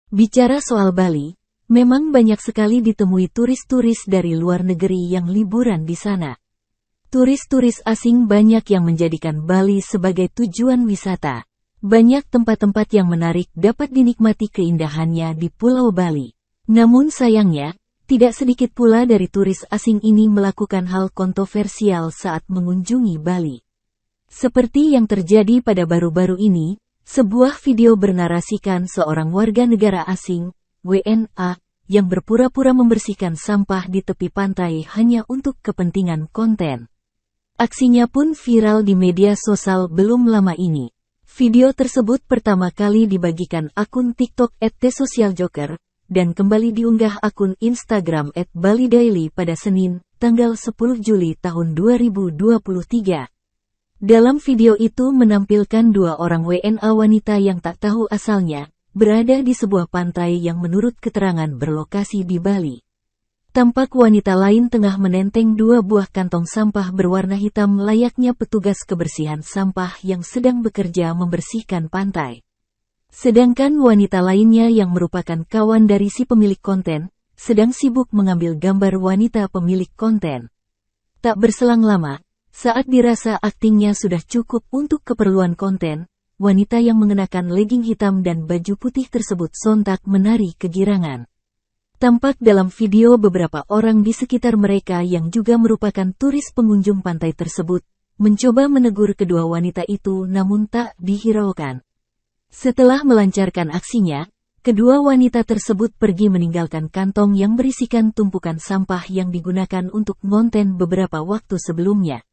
Bicara soal Bali, memang banyak sekali ditemui turis-turis dari luar negeri yang liburan di sana. Turis-turis asing banyak yang menjadikan Bali sebagai tujuan wisata. Banyak tempat-tempat yang menarik dapat dinikmati keindahannya di Pulau Bali. Namun sayangnya, tidak sedikit pula dari turis asing ini melakukan hal kontroversial saat mengunjungi Bali. Seperti yang terjadi pada baru-baru ini, sebuah video bernarasikan seorang warga negara asing, WNA, yang berpura-pura membersihkan sampah di tepi pantai hanya untuk kepentingan konten. Aksinya pun viral di media sosial belum lama ini. Video tersebut pertama kali dibagikan akun TikTok @thesocialjoker, dan kembali diunggah akun Instagram @balidaily pada Senin, tanggal 10 Juli tahun 2023. Dalam video itu menampilkan dua orang WNA wanita yang tak tahu asalnya, berada di sebuah pantai yang menurut keterangan berlokasi di Bali. Tampak wanita lain tengah menenteng dua buah kantong sampah berwarna hitam layaknya petugas kebersihan sampah yang sedang bekerja membersihkan pantai. Sedangkan wanita lainnya yang merupakan kawan dari si pemilik konten, sedang sibuk mengambil gambar wanita pemilik konten. Tak berselang lama, saat dirasa aktingnya sudah cukup untuk keperluan konten, wanita yang mengenakan legging hitam dan baju putih tersebut sontak menari kegirangan. Tampak dalam video beberapa orang di sekitar mereka yang juga merupakan turis pengunjung pantai tersebut, mencoba menegur kedua wanita itu namun tak dihiraukan. Setelah melancarkan aksinya, kedua wanita tersebut pergi meninggalkan kantong yang berisikan tumpukan sampah yang digunakan untuk konten beberapa waktu sebelumnya.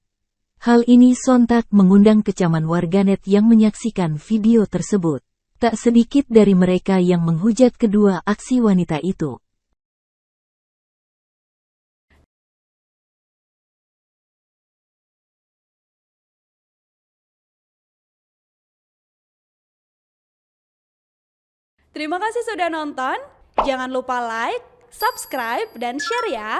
Hal ini sontak mengundang kecaman warganet yang menyaksikan video tersebut. Tak sedikit dari mereka yang menghujat kedua aksi wanita itu. Terima kasih sudah nonton. Jangan lupa like, subscribe, dan share ya.